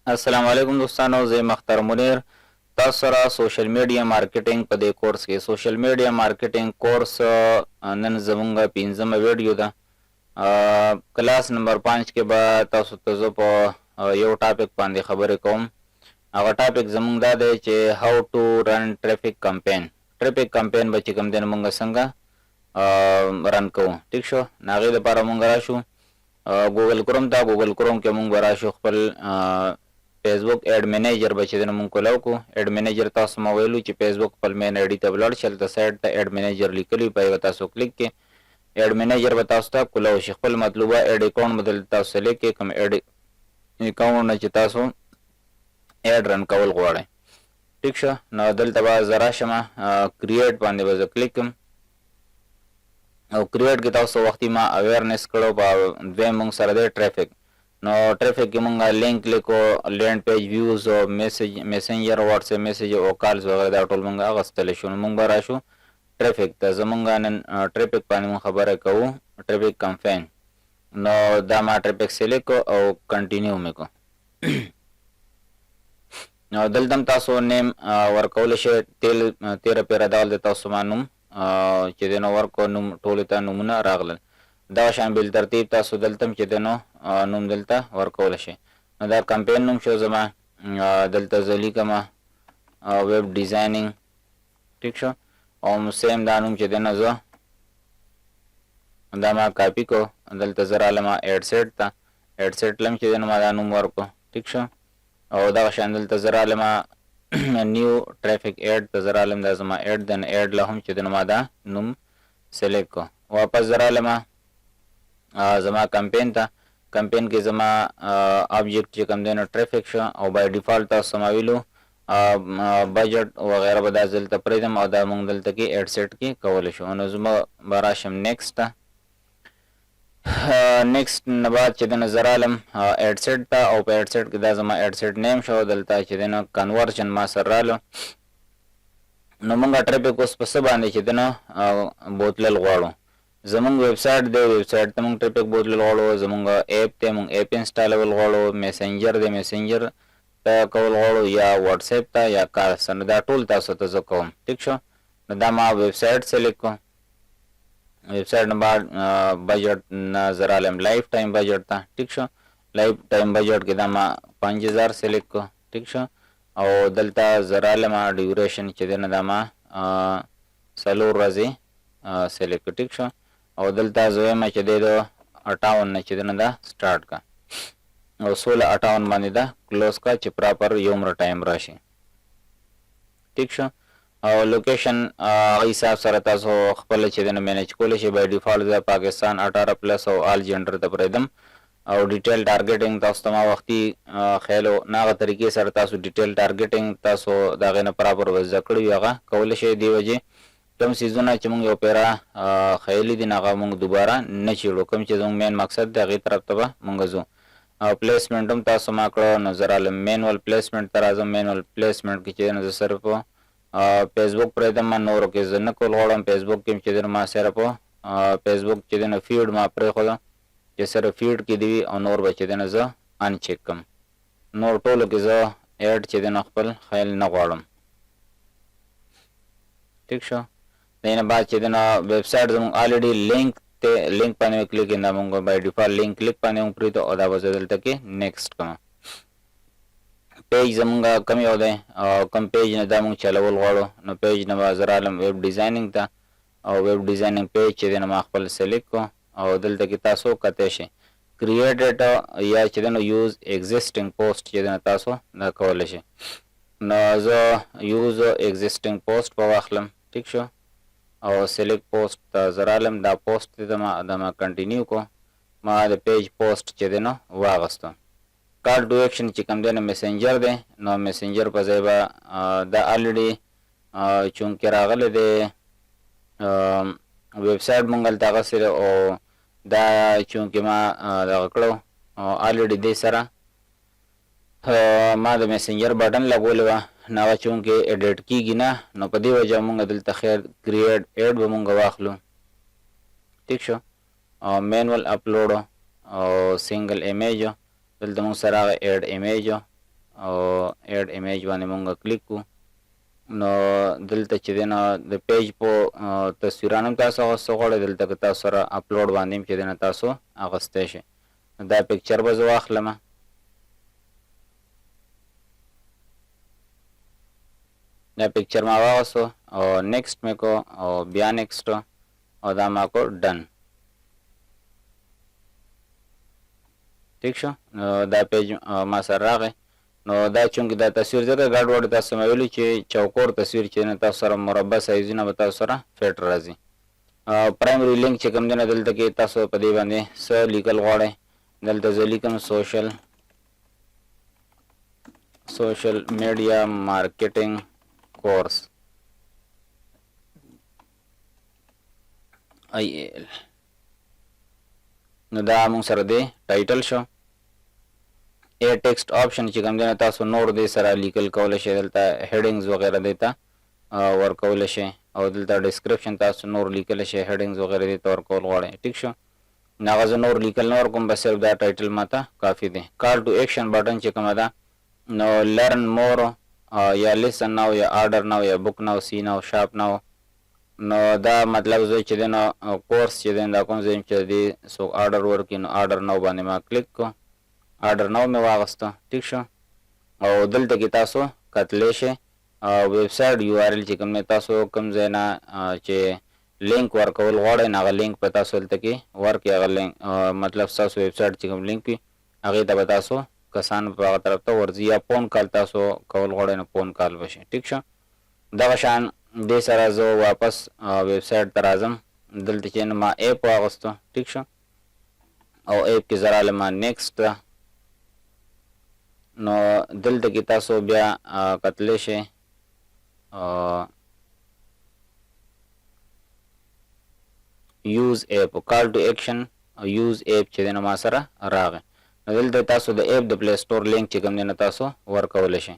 السلام علیکم دوستانو، زه مختار منیر تاسو سره سوشل میډیا مارکیټنګ په دې کورس کې سوشل میډیا مارکیټنګ کورس نن زمونږ 15مه ویډیو ده. کلاس نمبر 5 کې به تاسو ته زه په یو ټاپک باندې خبرې کوم. هغه ټاپک زمونږ دا دی چې هاو ټو رن ټریفیک کمپین. ټریفیک کمپین به چې کوم دی مونږ څنګه رن کوو. ټیک شو، هغې دپاره مونږ راشو ګوګل کروم ته. ګوګل کروم کې مونږ به راشو خپل فیسبوک ایډ منیجر به چې دی نو مونږ کولاو کو. ایډ منیجر تاسو ما ویلو چې فیسبوک خپل مین آی ډي ته ولاړ شي، هلته سایډ ته ایډ منیجر لیکلی په یې به تاسو کلیک کې ایډ منیجر به تاسو ته کولاو شي. خپل مطلوبه ایډ اکاونټ به دلته تاسو سلیکټ کړئ، کوم ایډ اکاونټ نه چې تاسو ایډ رن کول غواړئ. ټیک شو، نو دلته به زه راشم کریټ باندې به زه کلیک کړم او کریټ کې تاسو وختي ما اویرنس کړو په دویم مونږ سره دی ټریفیک. نو ټریفیک کې مونږه لینک لیکو، لینډ پیج ویوز او میسنجر واتس اپ میسج او کالز وغیره دا ټول مونږه اغوستلی شو. نو مونږ به راشو ټریفیک ته. زمونږ نن ټریفیک باندې مونږ خبره کوو، ټریفیک کمپین. نو دا ما ټریفیک سلیکټ کو او کنټینیو مې کو. نو دلته هم تاسو نیم ورکولی شئ. 13 پیره ډول د تاسو ما نوم چې دی نو ورکو، نوم ټولو ته نومونه راغلل. دغه شان بل ترتیب تاسو دلته هم چې دی نو نوم دلته ورکولی شئ. نو دا کمپین نوم شو زما، دلته زه لیکم ویب ډیزاینینګ. ټیک شو، او سیم دا نوم چې دی نو زه دا ما کاپي کو، دلته زه رالم ایډ سیټ ته. ایډ سیټ لم چې دی نو ما دا نوم ورکو. ټیک شو، او دغه شان دلته زه رالم نیو ټریفیک ایډ ته زه رالم، دا زما ایډ دن ایډ له هم چې دی نو ما دا نوم سلیکټ کو. واپس زه رالم زما کمپین ته. کمپین کې زما آبجیکټ چې کوم دی نو ټریفیک شو، او بای ډیفالټ تاسو ما ویلو بجټ وغیره به دا دلته پرېږدم او دا مونږ دلته کې ایډ سیټ کې کولی شو. نو زما به راشم نیکسټ ته. نیکسټ نه بعد چې دی نو زه رالم ایډ سیټ ته، او په ایډ سیټ کې دا زما ایډ سیټ نیم شو. دلته چې دی نو کنورژن ما سره رالو. نو مونږ ټریفیک اوس په څه باندې چې دی نو بوتلل غواړو. زمونږ ویب سایټ دی، ویب سایټ ته مونږ ټریفیک بوتلل غواړو. زمونږ ایپ دی، مونږ ایپ انسټالول غواړو. میسنجر دی، میسنجر ته کول غواړو، یا واتس اپ ته یا کارس. نو دا ټول تاسو ته زه کوم. ټیک شو، نو دا ما ویب سایټ سلیکټ کو. ویب سایټ نه بعد بجټ نه زه رالم لایف ټایم بجټ ته. ټیک شو، لایف ټایم بجټ کې دا ما 5000 سلیکټ کو. ټیک شو، او دلته زه رالم ډیوریشن چې دی نو دا ما 4 ورځې سلیکټ کو. ټیک شو، او دلته زه وایم چې دی د 58 نه چې دی نو دا سټارټ کا، او 16:58 باندې دا کلوز کا چې پراپر یو عمر ټایم راشي. ټیک شو، او لوکیشن حساب سره تاسو خپل چې دی نو مینیج کولی شئ. بای ډیفالټ د پاکستان 18+ او آل جنډر ته پرېږدم. او ډیټیل ټارګیټینګ تاسو ته ما وختي خیالو ناغه طریقې سره تاسو ډیټیل ټارګیټینګ تاسو د هغې نه پراپر زده کړي هغه کولی شئ. دې وجې کوم څیزونه چې مونږ یو پیره خیالي دي هغه مونږ دوباره نه چیړو. کوم چې زموږ مین مقصد دی هغې طرف ته به مونږ ځو. پلیسمنټ هم تاسو ما کړو. نو زه رالم مینول پلیسمنټ ته راځم. مینول پلیسمنټ کې چې دی نو زه صرف فیسبوک پرېږدم، نورو کې زه نه کول غواړم. فیسبوک کې چې دی نو ما صرف فیسبوک چې دی نو فیډ ما پرېښودم چې صرف فیډ کې دی وي، او نور به چې دی نو زه ان چیک کړم. نور ټولو کې زه ایډ چې دی نو خپل خیال نه غواړم. ټیک شو، دینه بعد چې دی نو ویب سایټ زموږ آلریډي لینک ته لینک باندې کلیک کړئ. دا مونږ بای ډیفالټ لینک کلیک باندې مونږ پرېږدو، او دا به زه دلته کې نیکسټ کوم. پیج زمونږ کم یو دی، او کم پیج نه دا مونږ چلول غواړو. نو پیج نه به زه رالم ویب ډیزاینینګ ته، او ویب ډیزاینینګ پیج چې دی نو ما خپل سلیکټ کو. او دلته کې تاسو کتی شئ کریټډ یا چې دی نو یوز ایگزسټینګ پوسټ چې دی نو تاسو دا کولی شئ. نو زه یوز ایگزسټینګ پوسټ به واخلم. ټیک شو، او سلیکټ پوسټ ته زه رالم. دا پوسټ دی دا ما کنټینیو کو. ما د پیج پوسټ چې دی نو واغستو. کال ټو ایکشن چې کوم دی نو میسنجر دی. نو میسنجر په ځای به دا آلریډي چونکې راغلی دی ویب سایټ مونږ هلته هغسې دی، او دا چونکې ما دغه کړو آلریډي دې سره ما د میسنجر بټن لګولی وه. نو هغه چونکې ایډیټ کېږي نه، نو په دې وجه مونږ دلته خیر کریټ ایډ به مونږ واخلو. ټیک شو، او مینول اپلوډ او سنګل ایمیج دلته مونږ سره هغه ایډ ایمیج او اډ ایمیج باندې مونږ کلیک کو نو دلته چې دنه د پیج په تصویرانو تاسو غوښتل غواړئ دلته تاسو سره اپلوډ باندې چې دنه تاسو اغوستئ شئ دا پکچر به زه واخلم دا پکچر ما واغستو او نیکسٹ مې کو او بیا نیکسٹ او دا ما کو ډن ٹھیک شو دا پیج ما سره راغی نو دا چونکه دا تصویر ځکه ګډ وډ تاسو مې ویلي چې چوکور تصویر چې نه تاسو سره مربع سایزونه به تاسو سره فټ راځي پرایمری لینک چې کوم دی نه دلته کې تاسو په دې باندې څه لیکل غواړئ دلته زه لیکم سوشل میډیا مارکیټنګ کورس IAL نو دا موږ سره دی ټایټل شو ا ټیکسټ آپشن چې کوم دی تاسو نور دې سره لیکل کول شي دلته هډینګز وغیرہ دیتا ورکول شي او دلته ډسکرپشن تاسو نور لیکل شي هډینګز وغیرہ دیتا ورکول غواړئ ټیک شو ناغه نور لیکل نور کوم بس دا ټایټل ماته کافی دی کال ټو ایکشن بٹن چې کوم دا نو لرن مور یا لیسن ناو یا آرډر ناو یا بک ناو سی ناو شاپ ناو نو دا مطلب زه چې دنه کورس چې دنه دا کوم زم چې دی سو آرډر ورکې نو آرډر ناو باندې ما کلیک کو آرډر ناو مې واغسته ټیک شو او دلته کې تاسو کتلی شئ ویب سایټ یو آر ایل چې کوم تاسو کوم ځای نه چې لینک ورکول غواړئ نو هغه لینک په تاسو دلته کې ورکړئ هغه لینک مطلب تاسو ویب سایټ چې کوم لینک وي هغې ته به تاسو کسان په هغه طرف ته ورځي یا فون کال تاسو کول غواړئ نو فون کال وشي ټیک شو دغه شان دې سره زه واپس ویب سایټ ته راځم دلته چې ما ایپ واغستو ټیک شو او ایپ کې زه رالم نیکسټ نو دلته کې تاسو بیا کتلی شئ یوز ایپ کال ټو ایکشن یوز ایپ چې دی نو ما سره راغی نو دلته تاسو د ایپ د پلی سټور لینک چې کوم دی نو تاسو ورکولی شئ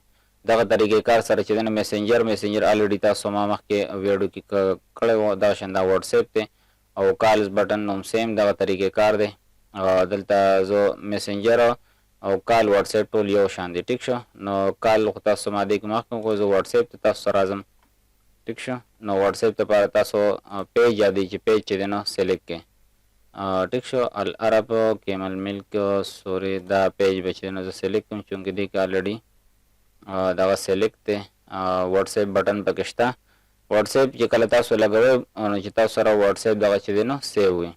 دغه طریقې کار سره چې دی نو میسنجر الریډي تاسو ما مخکې ویډیو کې کړی و دغه شان دا واتساپ دی او کالز بټن هم سیم دغه طریقې کار دی دلته زه میسنجر او کال واتساپ ټول یو شان دی ټیک شو نو کال خو تاسو ما دې کې مخکې کو زه واتساپ ته تاسو سره راځم ټیک شو نو واتساپ لپاره تاسو پیج یادوي چې پیج چې دی نو سلیکټ کړئ ټیک شو العرب کیمل ملک سوري دا پیج به چې نو زه سلیکټ کوم چونکې دې کې الریډي دغه سلیکټ دی واتساپ بټن پکې شته واتساپ چې کله تاسو لګوئ نو چې تاسو سره واتساپ دغه چې دی نو سیو وي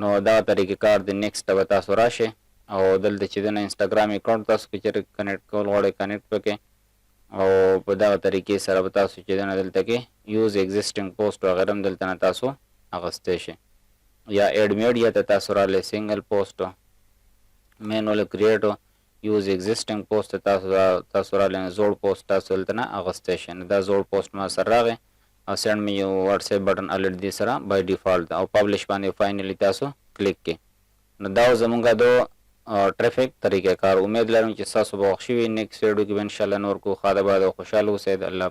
نو دغه طریقې کار دی نیکسټ به تاسو راشئ او دلته چې دی نو انسټاګرام اکاونټ تاسو کې چېرې کنیکټ کول غواړئ کنیکټ پکې او په دغه طریقې سره به تاسو چې دی نو دلته کې یوز ایگزسټینګ پوسټ وغیره هم دلته نه تاسو اغوستی شئ یا ایډ میډیا ته تاسو راغلی سنګل پوسټ مینول کریټ یوز ایگزسټینګ پوسټ تاسو راغلی زوړ پوسټ تاسو دلته نه اغوستی شئ نو دا زوړ پوسټ ما سره راغی او سینډ مې یو واتساپ بټن الریډي دې سره بای ډیفالټ او پبلش باندې فاینلی تاسو کلیک کړئ نو دا زمونږ د ټریفیک طریقه کار امید لرم چې تاسو به خوښ شوي نیکسټ ویډیو کې به انشاءالله نور کو خاله باد او خوشحاله اوسئ د الله